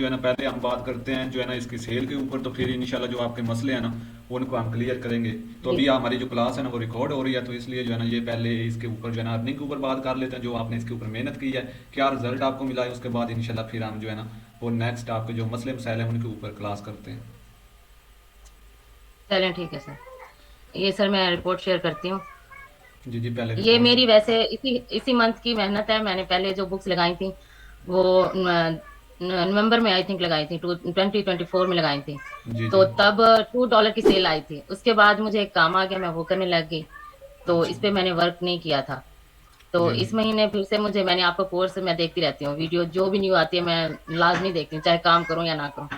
जो है ना पहले हम बात करते हैं जो है ना इसकी सेल के ऊपर, तो फिर इंशाल्लाह जो आपके मसले हैं ना उनको हम क्लियर करेंगे। तो जी अभी हमारी जो क्लास है ना वो रिकॉर्ड हो रही है, तो इसलिए जो है ना ये पहले इसके ऊपर जो है ना अर्निंग के ऊपर बात कर लेते हैं, जो आपने इसके ऊपर मेहनत की है, क्या रिजल्ट आपको मिला है, उसके बाद इंशाल्लाह फिर हम जो है ना वो नेक्स्ट आपके जो मसले मसाइल हैं उनके ऊपर क्लास करते हैं। चलें, ठीक है सर। ये सर मैं रिपोर्ट शेयर करती हूँ। जी जी, पहले ये रिपोर्ट। मेरी वैसे इसी इसी मंथ की मेहनत है। मैंने पहले जो बुक्स लगाई थी वो नवंबर में आई थिंक लगाई थी, 2024 में लगाई थी। जी तो जी। तब $2 की सेल आई थी। उसके बाद मुझे एक काम आ गया, मैं वो करने लग गई। तो अच्छा। इस पे मैंने वर्क नहीं किया था। तो जी जी। इस महीने फिर से मुझे, मैंने आपका कोर्स मैं देखती रहती हूँ, वीडियो जो भी न्यू आती है मैं लाजमी देखती हूँ, चाहे काम करूँ या ना करूँ।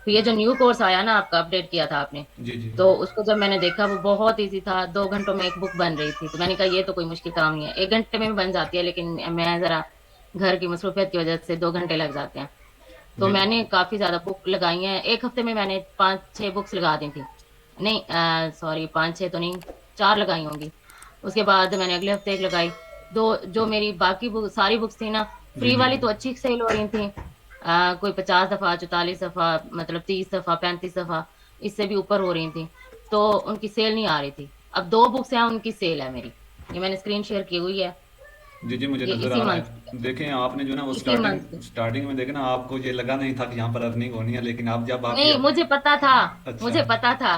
तो ये जो न्यू कोर्स आया ना, आपका अपडेट किया था आपने, जी जी। तो उसको जब मैंने देखा वो बहुत इजी था। 2 घंटों में एक बुक बन रही थी। तो मैंने कहा ये तो कोई मुश्किल काम नहीं है, 1 घंटे में भी बन जाती है, लेकिन मैं जरा घर की मसरूफियत की वजह से 2 घंटे लग जाते हैं। तो जी जी। मैंने काफी ज्यादा बुक लगाई हैं। एक हफ्ते में मैंने 5-6 बुक्स लगा दी थी। नहीं, सॉरी, 5-6 तो नहीं, 4 लगाई होंगी। उसके बाद मैंने अगले हफ्ते एक लगाई। दो, जो मेरी बाकी बुक सारी बुक्स थी ना, जी फ्री जी। वाली तो अच्छी सेल हो रही थी। कोई 50 दफा, 44 दफा, मतलब 30 दफा, 35 दफा, इससे भी ऊपर हो रही थी। तो उनकी सेल नहीं आ रही थी। अब 2 बुक्स हैं, उनकी सेल है मेरी। ये मैंने स्क्रीन शेयर की हुई है। जी जी, मुझे ये नज़र इसी आ रहा मंथ की है। देखें आपने जो ना वो है, इसी स्टार्टिंग मंथ की। स्टार्टिंग में देखे ना, आपको ये लगा नहीं था कि यहाँ पर अर्निंग होनी है, लेकिन अब जब आप ये। नहीं, मुझे पता था। अच्छा। मुझे पता था।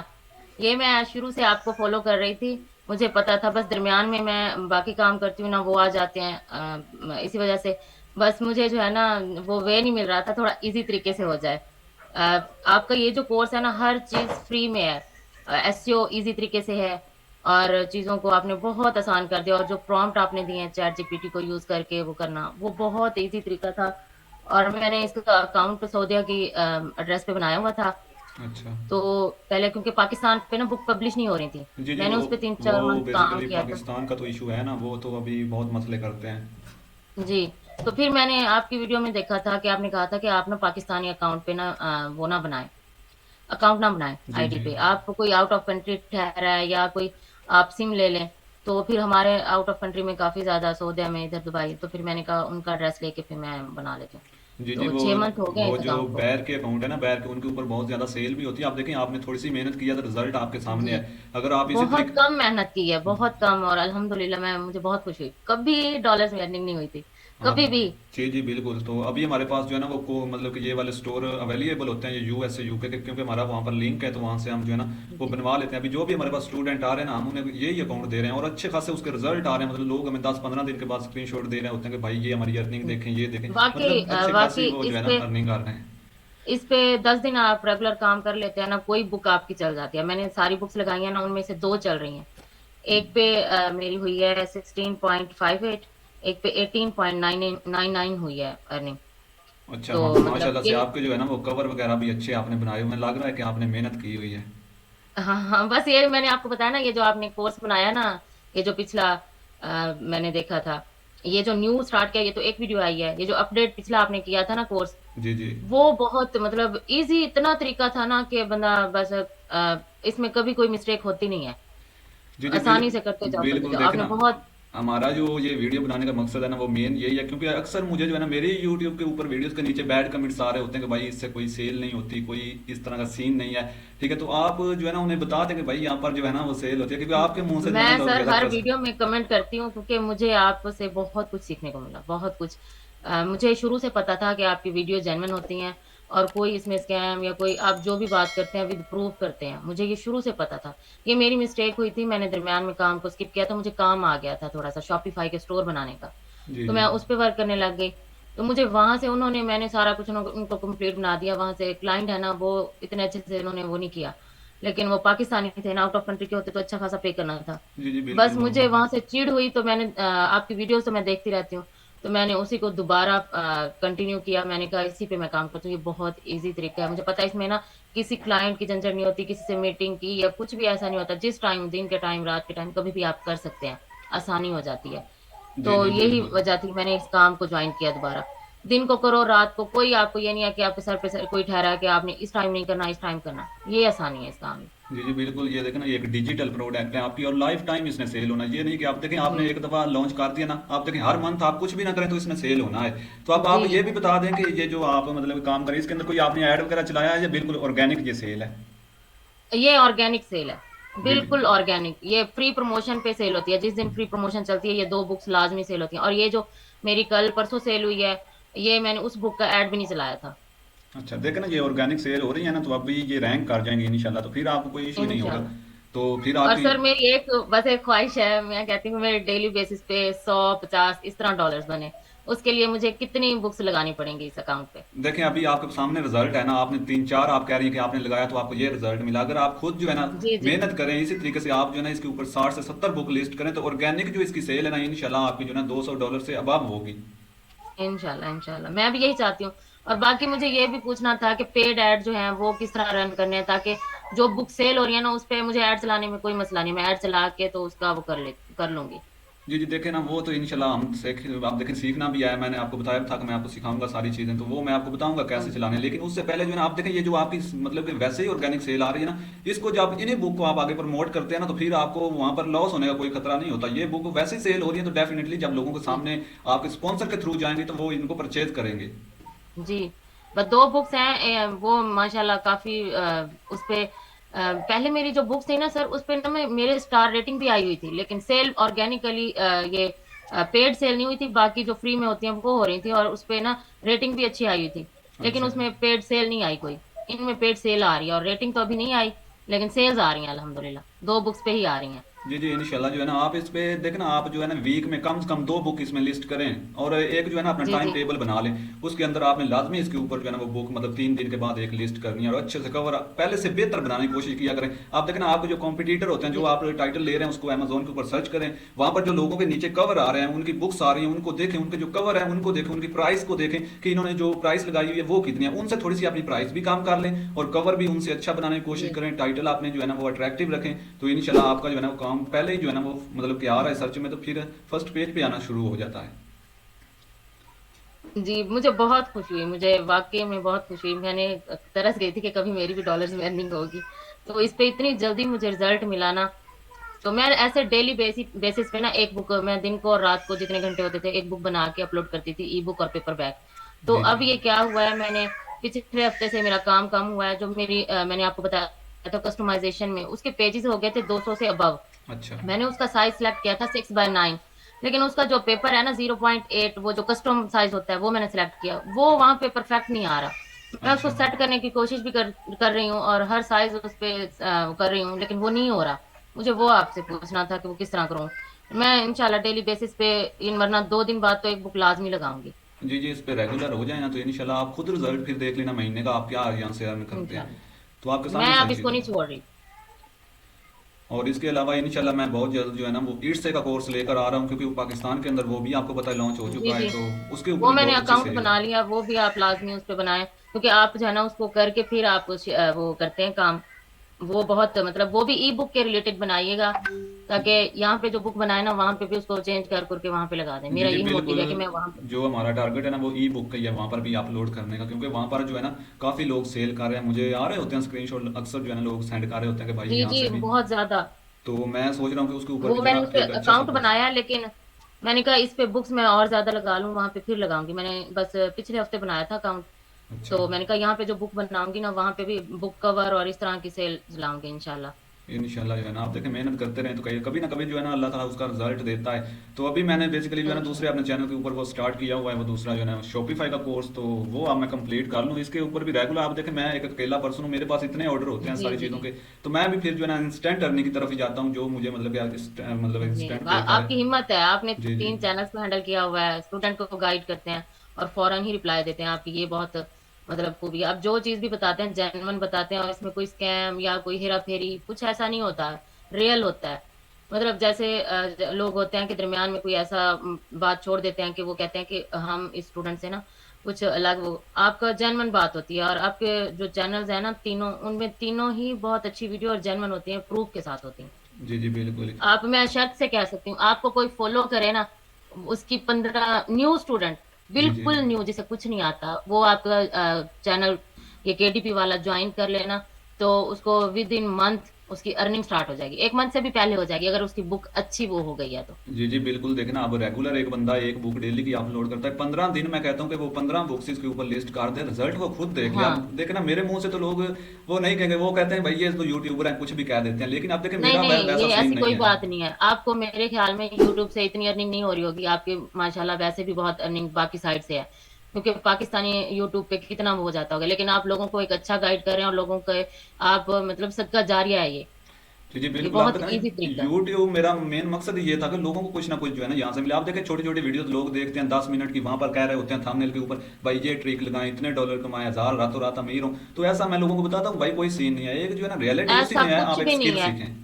ये मैं शुरू से आपको फॉलो कर रही थी। मुझे पता था, बस दरमियान में मैं बाकी काम करती हूँ ना, वो आ जाते हैं। इसी वजह से बस मुझे जो है ना वो वे नहीं मिल रहा था, थोड़ा इजी तरीके से हो जाए। आपका ये जो कोर्स है ना, हर चीज फ्री में है। एसईओ इजी तरीके से है। और चीजों को आपने बहुत आसान कर दिया। और जो प्रॉम्प्ट आपने दिए हैं चैट जीपीटी को यूज करके वो करना, वो बहुत इजी तरीका था। और मैंने इसका अकाउंट सऊदीया की एड्रेस पे बनाया हुआ था। अच्छा। तो पहले क्योंकि पाकिस्तान पे ना बुक पब्लिश नहीं हो रही थी, जी जी, मैंने वो उस पे तीन वो चार मंथ काम बेसिकली किया था। पाकिस्तान का तो इशू है ना, वो तो अभी बहुत मसले करते हैं। जी। तो फिर मैंने आपकी वीडियो में देखा था कि आपने कहा था कि आप ना पाकिस्तानी अकाउंट पे ना वो ना बनाए, अकाउंट ना बनाए जी आईडी जी। पे। आप कोई आउट ऑफ कंट्री ठहरा है या कोई आप सिम ले लें। तो फिर हमारे आउट ऑफ कंट्री में काफी ज्यादा सऊदीया में, इधर दुबई, तो फिर मैंने कहा उनका एड्रेस लेके फिर मैं बना लेती हूँ। जी जी, तो वो 6 मंथ हो गए वो इस जो अकाउंट को। बैर के अकाउंट है ना, बैर के उनके ऊपर बहुत ज़्यादा सेल भी होती है। आप देखें, आपने थोड़ी सी मेहनत किया तो रिजल्ट आपके सामने जी, है। अगर आप इसी बहुत तरीके। कम मेहनत की है, बहुत कम। और अल्हम्दुलिल्लाह मैं मुझे बहुत खुशी हुई। कभी डॉलर्स में अर्निंग नहीं हुई थी, हाँ। कभी भी। जी जी बिल्कुल। तो अभी हमारे पास जो है ना वो को मतलब कि ये वाले स्टोर अवेलेबल होते हैं, ये यूएस से यूके के, क्योंकि हमारा वहाँ पर लिंक है, तो वहाँ से हम जो है ना वो जी, बनवा लेते हैं। अभी जो भी हमारे पास स्टूडेंट आ रहे हैं ना, हम उन्हें यही अकाउंट दे रहे हैं, और अच्छे खासे उसके रिजल्ट आ रहे हैं। मतलब लोग हमें 10-15 दिन के बाद स्क्रीनशॉट दे रहे होते हैं कि भाई ये हमारी अर्निंग देखें, ये देखें। वाकई मतलब अच्छे खासी वाकई वो जो इस है ना पे अर्निंग कर रहे हैं। 10 दिन आप रेगुलर काम कर लेते हैं ना, कोई बुक आपकी चल जाती है। मैंने सारी बुक्स लगाई है ना, उनमें से 2 चल रही हैं। एक पे मेरी हुई है 16.58, एक पे 18.99 हुई है अर्निंग। अच्छा, तो मतलब माशाल्लाह से ये, आपके जो है ना वो कवर वगैरह भी अच्छे आपने बनाए हुए हैं, लग रहा है कि आपने मेहनत की हुई है। हाँ हाँ, बस ये मैंने आपको बताया ना, ये जो आपने कोर्स बनाया ना, ये जो पिछला मैंने देखा था, ये जो न्यू स्टार्ट किया, ये तो एक वीडियो आई है। ये जो अपडेट पिछला आपने किया था ना कोर्स, जी जी। वो बहुत मतलब इजी इतना तरीका था ना कि बंदा बस इसमें कभी कोई मिस्टेक होती नहीं है। जी जी आसानी से करते बिल्कुल। जाओ देखे आपने ना, बहुत। हमारा जो ये वीडियो बनाने का मकसद है ना वो मेन यही है, क्योंकि अक्सर मुझे जो है ना मेरे यूट्यूब के ऊपर वीडियोस के नीचे बैड कमेंट्स आ रहे होते हैं कि भाई इससे कोई सेल नहीं होती, कोई इस तरह का सीन नहीं है। ठीक है, तो आप जो है ना उन्हें बता दें कि भाई यहाँ पर जो है ना वो सेल होती है, क्योंकि आपके मुंह से जो है ना मैं लोग सर ज़्यादा हर ट्रस्ट। वीडियो में कमेंट करती हूँ, क्योंकि मुझे आपसे बहुत कुछ सीखने को मिला, बहुत कुछ। मुझे शुरू से पता था कि आपकी वीडियो जेन्युइन होती हैं। और कोई इसमें स्कैम या कोई, आप जो भी बात करते हैं विद प्रूफ करते हैं, मुझे ये शुरू से पता था। ये मेरी मिस्टेक हुई थी, मैंने दरमियान में काम को स्किप किया था। मुझे काम आ गया था थोड़ा सा शॉपिफाई के स्टोर बनाने का। जी तो जी। मैं उस पर वर्क करने लग गई। तो मुझे वहां से उन्होंने, मैंने सारा कुछ उनको कंप्लीट बना दिया। वहां से क्लाइंट है ना, वो इतने अच्छे से उन्होंने वो नहीं किया। लेकिन वो पाकिस्तानी थे ना, आउट ऑफ कंट्री के होते तो अच्छा खासा पे करना था। जी जी बिल्कुल। बस वो मुझे वहां से चिढ़ हुई, तो मैंने आपकी वीडियोस तो मैं देखती रहती हूँ, तो मैंने उसी को दोबारा कंटिन्यू किया। मैंने कहा इसी पे मैं काम करती हूँ, ये बहुत इजी तरीका है। मुझे पता है इसमें ना किसी क्लाइंट की झंझट नहीं होती, किसी से मीटिंग की या कुछ भी ऐसा नहीं होता। जिस टाइम, दिन के टाइम, रात के टाइम, कभी भी आप कर सकते हैं, आसानी हो जाती है। जी तो जी यही बिल्कुल। वजह थी मैंने इस काम को ज्वाइन किया दोबारा। दिन को करो, रात को, कोई आपको ये नहीं है कि आपके सर पे कोई ठहरा है कि आपने इस टाइम नहीं करना, इस टाइम करना। ये आसानी है इस काम में। जी जी बिल्कुल, ये देखें ना, ये एक डिजिटल प्रोडक्ट है आपकी और लाइफ टाइम इसने सेल होना है। ये नहीं कि आप देखें आपने जी एक दफ़ा लॉन्च कर दिया ना, आप देखें हर मंथ आप कुछ भी ना करें तो इसने सेल होना है। तो अब आप जी ये भी बता दें कि ये जो आप मतलब काम करें इसके अंदर कोई आपने ऐड वगैरह चलाया है या बिल्कुल ऑर्गेनिक ये सेल है? ये ऑर्गेनिक सेल है, जी जी। बिल्कुल ऑर्गेनिक। ये फ्री प्रमोशन पे सेल होती है, जिस दिन फ्री प्रमोशन चलती है ये दो बुक्स लाजमी सेल होती हैं। और ये जो मेरी कल परसों सेल हुई है, ये मैंने उस बुक का ऐड भी नहीं चलाया था। अच्छा देखें ना, ये ऑर्गेनिक सेल हो रही है ना, तो अभी ये रैंक कर जाएंगे इंशाल्लाह, तो फिर आपको कोई इशू नहीं होगा। इंशाल्लाह। तो फिर और आपकी सर मेरी एक बस एक ख्वाहिश है, मैं कहती हूँ मेरे डेली बेसिस पे 100 50 इस तरह डॉलर्स बने। उसके लिए मुझे कितनी बुक्स लगानी पड़ेंगी इस अकाउंट पे? देखें अभी आपके सामने रिजल्ट है ना, आपने 3 4 आप कह रही हैं कि आपने लगाया तो आपको ये रिजल्ट मिला। अगर आप खुद जो है ना जी जी। मेहनत करें इसी तरीके से, आप जो है ना इसके ऊपर 60 से 70 बुक लिस्ट करें तो ऑर्गेनिक जो इसकी सेल है ना इंशाल्लाह आपकी जो है ना $200 से अबव होगी। इंशाल्लाह इंशाल्लाह, मैं भी यही चाहती हूँ। और बाकी मुझे ये भी पूछना था कि पेड ऐड जो है वो किस तरह रन करने हैं, ताकि जो बुक सेल हो रही है ना उस पे मुझे ऐड चलाने में कोई मसला नहीं, मैं ऐड चला के तो उसका वो कर लूंगी। जी जी देखें ना, वो तो इंशाल्लाह हम सीख, आप देखें सीखना भी आया, मैंने आपको बताया था कि मैं आपको सिखाऊंगा सारी चीज़ें, तो वो मैं आपको बताऊंगा कैसे चलाने हैं। लेकिन उससे पहले जो है ना आप देखें ये जो आपकी मतलब कि वैसे ही ऑर्गेनिक सेल आ रही है ना, इसको जब इन्हीं बुक को आप आगे प्रमोट करते हैं ना तो फिर आपको वहां पर लॉस होने का कोई खतरा नहीं होता। ये बुक वैसे ही सेल हो रही है तो डेफिनेटली जब लोगों के जी सामने आपके स्पॉन्सर के थ्रू जाएंगे तो वो इनको परचेज करेंगे। जी। बस दो बुक्स हैं, वो माशाल्लाह काफी उस पे पहले मेरी जो बुक्स थी ना सर, उस पे ना मेरे स्टार रेटिंग भी आई हुई थी, लेकिन सेल ऑर्गेनिकली ये पेड सेल नहीं हुई थी। बाकी जो फ्री में होती हैं वो हो रही थी, और उस पे ना रेटिंग भी अच्छी आई हुई थी, लेकिन अच्छा। उसमें पेड सेल नहीं आई कोई। इनमें पेड सेल आ रही है और रेटिंग तो अभी नहीं आई, लेकिन सेल्स आ रही हैं अल्हम्दुलिल्लाह, दो बुक्स पे ही आ रही हैं। जी जी इंशाल्लाह जो है ना आप इस पे देखना, आप जो है ना वीक में कम से कम 2 बुक इसमें लिस्ट करें और एक जो है ना अपना जी टाइम जी। टेबल बना लें। उसके अंदर आपने लाजमी इसके ऊपर जो है ना वो बुक मतलब 3 दिन के बाद एक लिस्ट करनी है और अच्छे से कवर पहले से बेहतर बनाने की कोशिश किया करें। आप देखना आपके जो कॉम्पिटिटर होते हैं, जो जी आप टाइटल ले रहे हैं उसको अमेजोन के ऊपर सर्च करें, वहां पर जो लोगों के नीचे कवर आ रहे हैं उनकी बुक्स आ रही हैं उनको देखें, उनके जो कवर है उनको देखें, उनकी प्राइस को देखें कि इन्होंने जो प्राइस लगाई हुई है वो कितनी है, उनसे थोड़ी सी अपनी प्राइस भी काम कर लें और कवर भी उनसे अच्छा बनाने की कोशिश जी। करें, टाइटल आपने जो है ना वो अट्रैक्टिव रखें। तो इंशाल्लाह आपका जो है ना वो काम पहले ही जो है ना वो मतलब कि आ रहा है सर्च में तो फिर फर्स्ट पेज पे आना शुरू हो जाता है। जी, मुझे बहुत खुशी हुई, मुझे वाक़ई में बहुत खुशी हुई। मैंने तरस गई थी कि कभी मेरी भी डॉलर्स में अर्निंग होगी। तो इस पे इतनी जल्दी मुझे रिज़ल्ट मिला ना, तो मैं ऐसे डेली बेसिस पे ना एक बुक मैं दिन को और रात को जितने घंटे होते थे, एक बुक बना के अपलोड करती थी, ई बुक और पेपर बैक। तो जी जी। अब ये क्या हुआ है, मैंने पिछले हफ्ते से मेरा काम कम हुआ है। जो मेरी मैंने आपको बताया था कस्टमाइज़ेशन में, उसके पेजेज़ हो गए थे 200 से अबव। अच्छा। मैंने उसका साइज सिलेक्ट किया था 6x9, लेकिन उसका जो पेपर है ना 0.8, वो जो कस्टम साइज होता है वो मैंने सिलेक्ट किया, वो वहां पे परफेक्ट नहीं आ रहा। मैं उसको अच्छा। सेट करने की कोशिश भी कर रही हूँ और हर साइज उस पे कर रही हूँ, लेकिन वो नहीं हो रहा। मुझे वो आपसे पूछना था कि वो किस तरह करूँ। मैं इंशाल्लाह डेली बेसिस पे इन वरना 2 दिन बाद तो एक बुक लाजमी लगाऊंगी। जी जी इस पे रेगुलर हो जाए ना तो इंशाल्लाह आप खुद रिजल्ट फिर देख लेना महीने का आप क्या यहाँ से अर्न करते हैं। इंशाल्लाह। तो आपके मैं सामने अब सारी इसको चीज़ें नहीं हैं। छोड़ रही। और इसके अलावा इंशाल्लाह मैं बहुत जल्द जो है ना वो ईट्स का कोर्स लेकर आ रहा हूँ, क्योंकि वो पाकिस्तान के अंदर वो भी आपको पता है लॉन्च हो जी चुका है, जी। तो उसके ऊपर वो भी मैंने बहुत अच्छी अकाउंट सेल है। बना लिया, वो भी आप लाजमी उस पे बनाएं, क्योंकि आप जो है ना उसको करके फिर आप वो करते हैं काम। वो बहुत मतलब वो भी ई बुक के रिलेटेड बनाइएगा, ताकि यहाँ पे जो बुक बनाए ना वहां पे भी उसको चेंज कर करके वहां पे लगा दें। जी मेरा जी यही मोटिव बिल्कुल, है कि मैं वहां पे। जो हमारा टारगेट है ना वो ई बुक का ही है, वहाँ पर भी अपलोड करने का, क्योंकि वहाँ पर जो है ना काफ़ी लोग सेल कर रहे हैं, मुझे आ रहे होते हैं स्क्रीनशॉट अक्सर जो है ना लोग सेंड कर रहे होते हैं कि भाई जी यहाँ जी, से भी। बहुत ज्यादा। तो मैं सोच रहा हूँ कि उसके ऊपर भी वो जो है मैंने उस ना पे एक अच्छा सा अकाउंट कोर्स। बनाया, लेकिन मैंने कहा इस पे बुक्स मैं और ज्यादा लगा लूं, वहां पे फिर लगाऊंगी। मैंने बस पिछले हफ्ते बनाया था अकाउंट, अच्छा। तो मैंने कहा यहाँ पे जो बुक बनाऊंगी ना वहां पे भी बुक कवर और इस तरह की सेल लाऊंगी इंशाल्लाह। इंशाल्लाह जो है ना आप देखें मेहनत करते रहें तो कहीं कभी ना कभी जो है ना अल्लाह ताला उसका रिजल्ट देता है। तो अभी मैंने बेसिकली जो है ना दूसरे इंशाल्लाह। अपने चैनल के ऊपर वो स्टार्ट किया हुआ है, वो दूसरा जो है ना शॉपिफाई का कोर्स, तो वो अब मैं कंप्लीट कर लूँ। इसके ऊपर भी रेगुलर आप देखें मैं एक अकेला पर्सन हूँ, मेरे पास इतने ऑर्डर होते हैं जी सारी जी। चीज़ों के, तो मैं भी फिर जो है ना इंस्टेंट अर्निंग की तरफ ही जाता हूँ, जो मुझे मतलब मतलब जी, इंस्टेंट पे करे। आपकी हिम्मत है, आपने जी जी। 3 चैनल्स को हैंडल किया हुआ है, स्टूडेंट को गाइड करते हैं और फौरन ही रिप्लाई देते हैं। आपकी ये बहुत मतलब खूबी है। आप जो चीज भी बताते हैं जेन्युइन बताते हैं, और इसमें कोई स्कैम या कोई हेरा फेरी कुछ ऐसा नहीं होता, रियल होता है। मतलब जैसे लोग होते हैं कि दरमियान में कोई ऐसा बात छोड़ देते हैं कि वो कहते हैं कि हम इस स्टूडेंट से ना कुछ अलग, वो आपका जेन्युइन बात होती है। और आपके जो चैनल्स हैं ना तीनों, उनमें तीनों ही बहुत अच्छी वीडियो और जेन्युइन होती हैं, प्रूफ के साथ होती हैं। जी जी बिल्कुल। आप, मैं शर्त से कह सकती हूँ, आपको कोई फॉलो करे ना, उसकी 15 न्यू स्टूडेंट, जी जी। बिल्कुल न्यू जिसे कुछ नहीं आता, वो आपका चैनल ये केडीपी वाला ज्वाइन कर लेना, तो उसको विद इन मंथ उसकी अर्निंग स्टार्ट हो जाएगी, 1 मंथ से भी पहले हो जाएगी अगर उसकी बुक अच्छी वो हो गई है तो। जी जी बिल्कुल। देखना अब रेगुलर एक बंदा एक बुक डेली की अपलोड करता है, 15 दिन मैं कहता हूँ कि वो 15 बुक्स इसके ऊपर लिस्ट कर दे, रिजल्ट वो खुद देख ले। अब हाँ। देखना मेरे मुंह से तो लोग वो नहीं कहेंगे, वो कहते हैं भाई ये तो यूट्यूबर है, कुछ भी कह देते हैं, लेकिन अब देखें नहीं, मेरा नहीं, वैसा ये सीन ऐसी नहीं कोई है। बात नहीं है। आपको मेरे ख़्याल में यूट्यूब से इतनी अर्निंग नहीं हो रही होगी, आपकी माशाल्लाह वैसे भी बहुत अर्निंग बाकी साइड से है। क्योंकि पाकिस्तानी यूट्यूब पे कितना वो हो जाता होगा, लेकिन आप लोगों को एक अच्छा गाइड कर रहे हैं और लोगों के आप मतलब सदका जारिया है ये। जी जी ये बिल्कुल। आप बहुत देखा ईज़ी तरीका है। यूट्यूब मेरा मेन मकसद ये था कि लोगों को कुछ ना कुछ जो है ना यहाँ से मिले। आप देखें छोटी छोटी वीडियोस लोग देखते हैं 10 मिनट की, वहां पर कह रहे होते हैं थंबनेल के ऊपर भाई ये ट्रिक लगाएं, इतने डॉलर कमाए, 1000 रातों रात अमीर हो। तो ऐसा मैं लोगों को बताता हूँ भाई कोई सीन नहीं है, एक जो है ना रियलिटी उसी ऐसा में है, कुछ आप एक भी नहीं स्किल है। सीखें।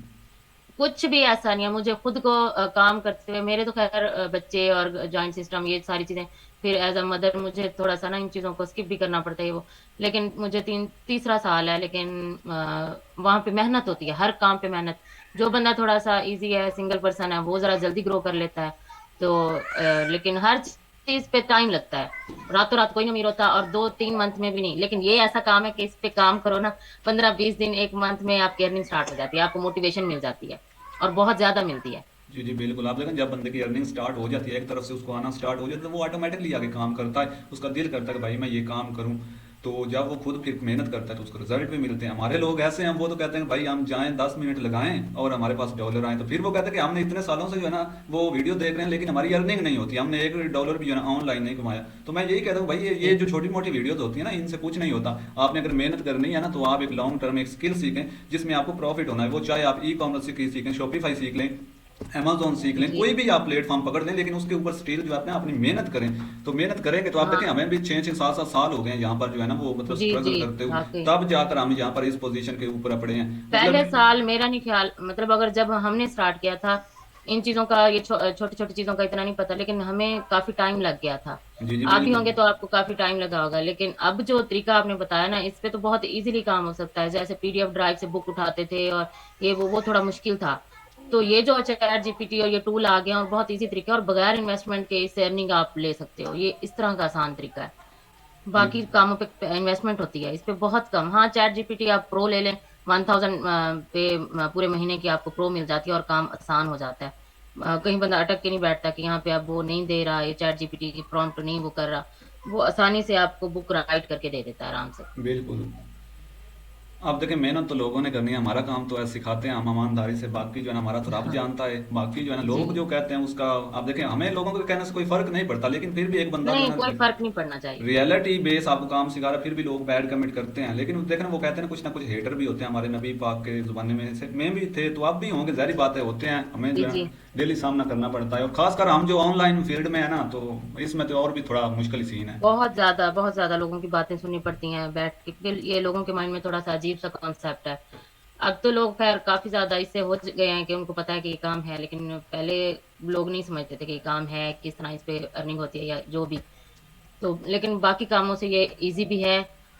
कुछ भी ऐसा नहीं है। मुझे खुद को काम करते हुए, मेरे तो खैर बच्चे और जॉइंट सिस्टम ये सारी चीजें, फिर एज अ मदर मुझे थोड़ा सा ना इन चीजों को स्किप भी करना पड़ता है वो। लेकिन मुझे तीसरा साल है, लेकिन वहां पे मेहनत होती है, हर काम पे मेहनत। जो बंदा थोड़ा सा इजी है, सिंगल पर्सन है, वो जरा जल्दी ग्रो कर लेता है। तो लेकिन हर चीज पे टाइम लगता है। रातों रात कोई नहीं अमीर होता, और 2-3 मंथ में भी नहीं। लेकिन ये ऐसा काम है कि इस पे काम करो ना, 15-20 दिन 1 मंथ में आपकी अर्निंग स्टार्ट हो जाती है, आपको मोटिवेशन मिल जाती है और बहुत ज्यादा मिलती है। जी जी बिल्कुल। आप देखें जब बंदे की अर्निंग स्टार्ट हो जाती है, एक तरफ से उसको आना स्टार्ट हो जाता है, तो वो ऑटोमेटिकली आगे काम करता है, उसका दिल करता है कि भाई मैं ये काम करूं। तो जब वो खुद फिर मेहनत करता है तो उसको रिजल्ट भी मिलते हैं। हमारे लोग ऐसे हैं, वो तो कहते हैं भाई हम जाएं 10 मिनट लगाएं और हमारे पास डॉलर आए, तो फिर वो कहते हैं कि हमने इतने सालों से जो है ना वो वीडियो देख रहे हैं लेकिन हमारी अर्निंग नहीं होती, हमने $1 भी जो है ना ऑनलाइन नहीं कमाया। तो मैं यही कहता हूँ भाई ये जी। जो छोटी मोटी वीडियोस होती है ना, इनसे कुछ नहीं होता। आपने अगर मेहनत करनी है ना तो आप एक लॉन्ग टर्म एक स्किल सीखें जिसमें आपको प्रॉफिट होना है। वो चाहे आप ई कॉमर्स सीखें, शॉपिफाई सीख लें, अमेजोन सीख लें, जी। कोई भी आप प्लेटफॉर्म पकड़ लें, लेकिन उसके ऊपर स्टिल जो है अपने अपनी मेहनत करें। तो मेहनत करेंगे तो आप देखें हाँ। हमें भी 6-6 7-7 साल हो गए हैं यहाँ पर जो है ना वो मतलब जी, जी। स्ट्रगल करते हुए, वाकई। तब जाकर हम यहाँ पर इस पोजीशन के ऊपर अपड़े हैं पहले मतलब। साल मेरा नहीं ख्याल, मतलब अगर जब हमने स्टार्ट किया था इन चीजों का, ये छोटी छोटी चीजों का इतना नहीं पता, लेकिन हमें काफी टाइम लग गया था। जी जी आप भी बिल्कुल। होंगे तो आपको काफी टाइम लगा होगा। लेकिन अब जो तरीका आपने बताया ना, इस पे तो बहुत इजीली काम हो सकता है। जैसे पीडीएफ ड्राइव से बुक उठाते थे और ये वो थोड़ा मुश्किल था। तो ये जो चैट जीपीटी और ये टूल आ गए हैं, और बहुत इजी तरीका है, और बगैर इन्वेस्टमेंट के इससे अर्निंग आप ले सकते हो। ये इस तरह का आसान तरीका है। जी बाकी कामों पे इन्वेस्टमेंट होती है, इस पे बहुत कम। हाँ, चैट जीपीटी आप प्रो ले लें, 1000 पे पूरे महीने की आपको प्रो मिल जाती है और काम आसान हो जाता है। कहीं बंदा अटक के नहीं बैठता कि यहाँ पे अब वो नहीं दे रहा, ये चैट जीपीटी की प्रॉम्प्ट नहीं वो कर रहा। वो आसानी से आपको बुक राइट करके दे देता है आराम से। बिल्कुल। अब देखिए मेहनत तो लोगों ने करनी है, हमारा काम तो है सिखाते हैं हम ईमानदारी से, बाकी जो है ना हमारा तो रब हाँ। जानता है, बाकी जो है ना जी। लोग जो कहते हैं उसका। आप देखें हमें लोगों के कहने से कोई फर्क नहीं पड़ता, लेकिन फिर भी एक बंदा जो नहीं, है कोई ना फर्क नहीं पड़ना चाहिए। रियलिटी बेस आपको काम सिखा रहा है, फिर भी लोग बैड कमेंट करते हैं। लेकिन देखना वो कहते हैं ना कुछ हेटर भी होते हैं, हमारे नबी पाक के ज़माने में से में भी थे, तो आप भी होंगे, ज़ाहिर बात है होते हैं, हमें जी, जो है जी। डेली सामना करना पड़ता है। और खासकर हम जो ऑनलाइन फील्ड में है ना, तो इसमें तो और भी थोड़ा मुश्किल सीन है। बहुत ज्यादा लोगों की बातें सुननी पड़ती हैं बैठ के, क्योंकि ये लोगों के माइंड में थोड़ा सा अजीब सा कॉन्सेप्ट है। अब तो लोग खैर काफी ज्यादा इससे हो गए हैं कि उनको पता है कि ये काम है, लेकिन पहले लोग नहीं समझते थे कि ये काम है, किस तरह इस पे अर्निंग होती है या जो भी। तो लेकिन बाकी कामों से ये इजी भी है,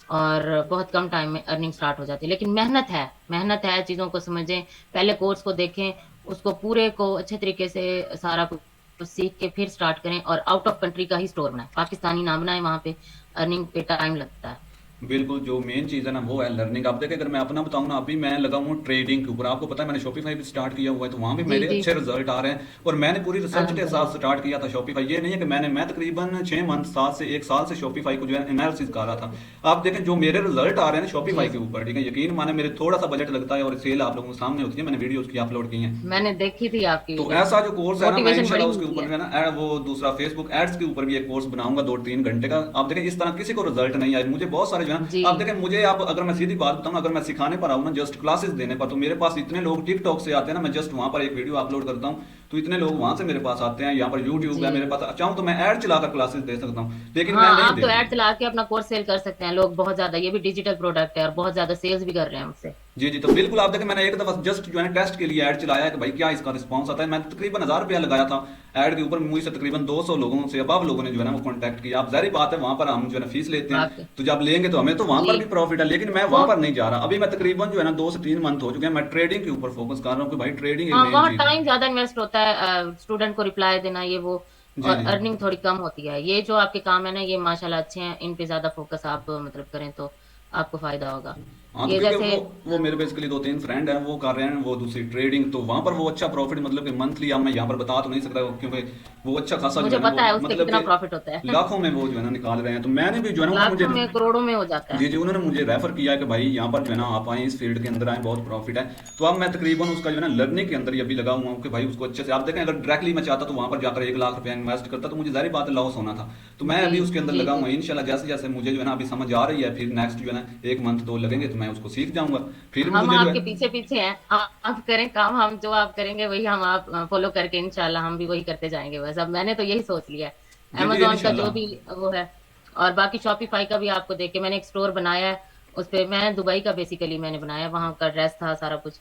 और बहुत कम टाइम में अर्निंग स्टार्ट हो जाती है। लेकिन मेहनत है, चीज़ों को समझें, पहले कोर्स को देखें, उसको पूरे को अच्छे तरीके से सारा कुछ सीख के फिर स्टार्ट करें, और आउट ऑफ कंट्री का ही स्टोर बनाएं, पाकिस्तानी ना बनाएं। वहाँ पे अर्निंग पे टाइम लगता है। बिल्कुल। जो मेन चीज़ है ना वो है लर्निंग। आप देखिए अगर मैं अपना बताऊं ना, अभी मैं लगा हूँ ट्रेडिंग के ऊपर। आपको पता है मैंने शॉपिफाई भी स्टार्ट किया हुआ है, तो वहाँ भी जी, मेरे जी। अच्छे रिजल्ट आ रहे हैं। और मैंने पूरी रिसर्च के साथ अल्हम्दुलिल्लाह। स्टार्ट किया था शॉपिफाई, ये नहीं है कि मैं तकरीबन 6 मंथ 7 से 1 साल से शॉपिफाई को जो है एनालिसिस कर रहा था। आप देखें जो मेरे रिजल्ट आ रहे हैं ना शॉपिफाई जी, के ऊपर, ठीक है, यकीन माने मेरे थोड़ा सा बजट लगता है और सेल आप लोगों के सामने होती है, मैंने वीडियो उसकी अपलोड की हैं। मैंने देखी थी आपकी तो वीडियो। ऐसा जो कोर्स है ना, मैं मोटिवेशन बड़ी इंशाल्लाह उसके मिलती ऊपर है। जो है ना वो दूसरा फेसबुक एड्स के ऊपर भी एक कोर्स बनाऊंगा 2-3 घंटे का। आप देखें इस तरह किसी को रिजल्ट नहीं आए, मुझे बहुत सारे जो है जी। ना। आप देखें मुझे, आप अगर मैं सीधी बात बताऊं ना, अगर मैं सिखाने पर आऊँ ना, जस्ट क्लासेस देने पर, तो मेरे पास इतने लोग टिकटॉक से आते हैं ना, मैं जस्ट वहां पर एक वीडियो अपलोड करता हूँ तो इतने लोग वहां से मेरे पास आते हैं। यहाँ पर यूट्यूब जी। है मेरे पास, चाहूँ तो मैं ऐड चलाकर क्लासेस दे सकता हूँ, लेकिन हाँ, मैं नहीं आप तो देता। ऐड चला के अपना कोर्स सेल कर सकते हैं। लोग बहुत ज्यादा, ये भी डिजिटल प्रोडक्ट है और बहुत ज्यादा सेल्स भी कर रहे हैं उससे। जी जी। तो बिल्कुल आप देखें मैंने एक दफा जस्ट जो है टेस्ट के लिए ऐड चलाया है कि भाई क्या इसका रिस्पांस आता है। मैंने तकरीबन 1000 रुपया लगाया था ऐड के ऊपर, मुझसे तकरीबन 200 लोगों से अब लोगों ने जो है ना वो कांटेक्ट किया। अब जाहिर बात है वहां पर हम जो है ना फीस लेते हैं, वाकई। तो जब लेंगे तो हमें तो वहां जी। पर भी प्रॉफिट है, लेकिन मैं वो वहां पर नहीं जा रहा। अभी मैं तकरीबन जो है ना 2 से 3 मंथ हो चुके हैं, मैं ट्रेडिंग के ऊपर फोकस कर रहा हूँ कि भाई ट्रेडिंग एक हाँ, मेन वहाँ चीज है। टाइम ज्यादा इन्वेस्ट होता है, स्टूडेंट को रिप्लाई देना ये वो, जी और जी। अर्निंग थोड़ी कम होती है। ये जो आपके काम है ना, ये माशाल्लाह अच्छे हैं, इन पे ज्यादा फोकस आप मतलब करें तो आपको फायदा होगा। हाँ, तो ये क्योंकि जैसे वो मेरे बेसिकली दो तीन फ्रेंड हैं, वो कर रहे हैं वो दूसरी ट्रेडिंग, तो वहां पर वो अच्छा प्रॉफिट मतलब कि मंथली, अब मैं यहाँ पर बता तो नहीं सकता क्योंकि वो अच्छा खासा जो मुझे है ना वो पता है उससे मतलब कितना कि प्रॉफिट होता है। लाखों में वो जो है ना निकाल रहे हैं। तो मैंने भी जो है ना उन्होंने लाखों में, मुझे, करोड़ों में हो जाता जी है। जी, उन्होंने मुझे रेफर किया कि भाई यहाँ पर जो है ना आप आए, इस फील्ड के अंदर आए, बहुत प्रॉफिट है। तो अब मैं तकरीबन उसका जो है ना लर्निंग के अंदर ही अभी लगा हुआ हूँ कि भाई उसको अच्छे से आप देखें, अगर डायरेक्टली मैं चाहता तो वहां पर जाकर 1 लाख रुपया इन्वेस्ट करता तो मुझे जारी बात लॉस होना था। तो मैं जी अभी उसके अंदर जी लगा जी। हुआ हूँ, इंशाल्लाह जैसे जैसे मुझे जो है ना अभी समझ आ रही है, फिर नेक्स्ट जो है ना 1 मंथ 2 लगेंगे तो मैं उसको सीख जाऊंगा, फिर हम मुझे जो है। आपके पीछे पीछे हैं, आप करें काम, हम जो आप करेंगे वही हम आप फॉलो करके इंशाल्लाह हम भी वही करते जाएंगे। बस अब मैंने तो यही सोच लिया है, जी जी, अमेजोन का जो इंशाल्लाह। भी वो है। और बाकी शॉपिफाई का भी आपको देख के मैंने एक स्टोर बनाया है। उस पे मैं दुबई का बेसिकली मैंने बनाया, वहां का ड्रेस था सारा कुछ।